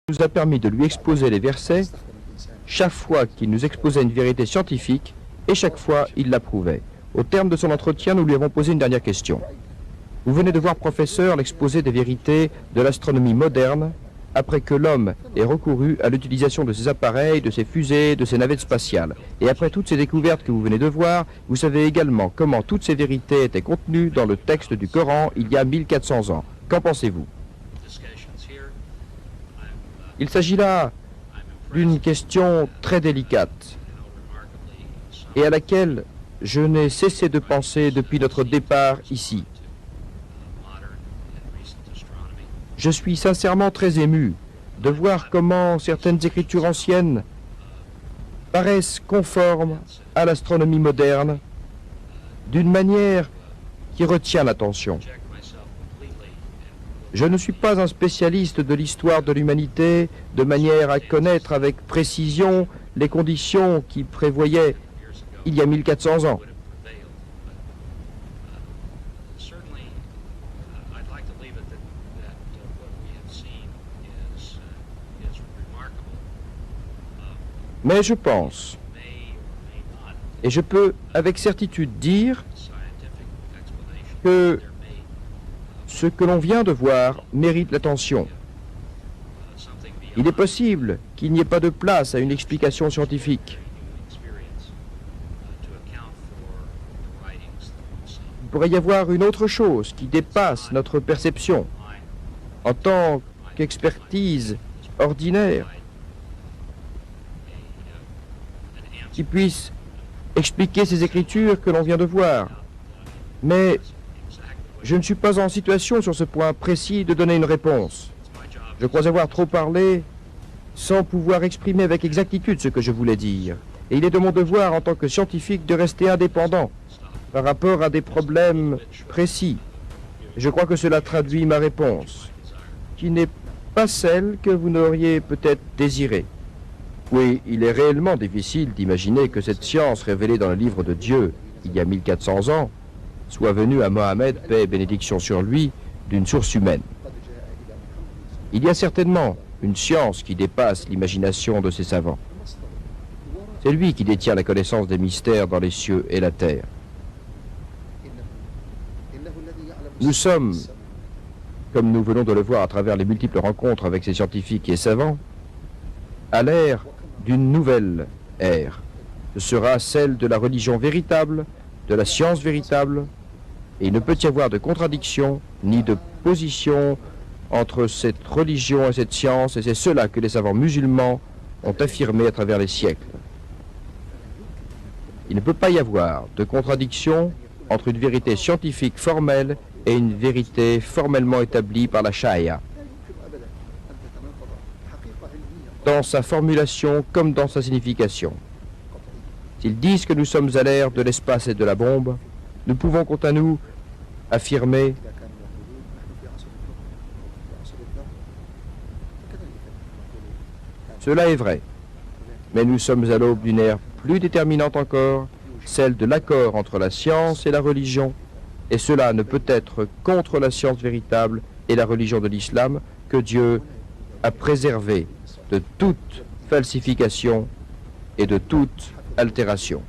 nous a permis de lui exposer les versets chaque fois qu'il nous exposait une vérité scientifique et chaque fois il l'approuvait. Au terme de son entretien, nous lui avons posé une dernière question. Vous venez de voir, professeur, l'exposé des vérités de l'astronomie moderne après que l'homme ait recouru à l'utilisation de ses appareils, de ses fusées, de ses navettes spatiales. Et après toutes ces découvertes que vous venez de voir, vous savez également comment toutes ces vérités étaient contenues dans le texte du Coran il y a 1400 ans. Qu'en pensez-vous? Il s'agit là d'une question très délicate et à laquelle je n'ai cessé de penser depuis notre départ ici. Je suis sincèrement très ému de voir comment certaines écritures anciennes paraissent conformes à l'astronomie moderne d'une manière qui retient l'attention. Je ne suis pas un spécialiste de l'histoire de l'humanité de manière à connaître avec précision les conditions qui prévoyaient il y a 1400 ans. Mais je pense, et je peux avec certitude dire que ce que l'on vient de voir mérite l'attention. Il est possible qu'il n'y ait pas de place à une explication scientifique. Il pourrait y avoir une autre chose qui dépasse notre perception en tant qu'expertise ordinaire, qui puisse expliquer ces écritures que l'on vient de voir. Mais je ne suis pas en situation sur ce point précis de donner une réponse. Je crois avoir trop parlé sans pouvoir exprimer avec exactitude ce que je voulais dire. Et il est de mon devoir en tant que scientifique de rester indépendant par rapport à des problèmes précis. Je crois que cela traduit ma réponse, qui n'est pas celle que vous n'auriez peut-être désirée. Oui, il est réellement difficile d'imaginer que cette science révélée dans le livre de Dieu il y a 1400 ans soit venue à Mohammed, paix et bénédiction sur lui, d'une source humaine. Il y a certainement une science qui dépasse l'imagination de ces savants. C'est lui qui détient la connaissance des mystères dans les cieux et la terre. Nous sommes, comme nous venons de le voir à travers les multiples rencontres avec ces scientifiques et savants, à l'ère d'une nouvelle ère. Ce sera celle de la religion véritable, de la science véritable, et il ne peut y avoir de contradiction ni de position entre cette religion et cette science, et c'est cela que les savants musulmans ont affirmé à travers les siècles. Il ne peut pas y avoir de contradiction entre une vérité scientifique formelle et une vérité formellement établie par la Sharia, dans sa formulation comme dans sa signification. S'ils disent que nous sommes à l'ère de l'espace et de la bombe, nous pouvons quant à nous affirmer cela est vrai, mais nous sommes à l'aube d'une ère plus déterminante encore, celle de l'accord entre la science et la religion, et cela ne peut être contre la science véritable et la religion de l'islam que Dieu a préservé de toute falsification et de toute altération.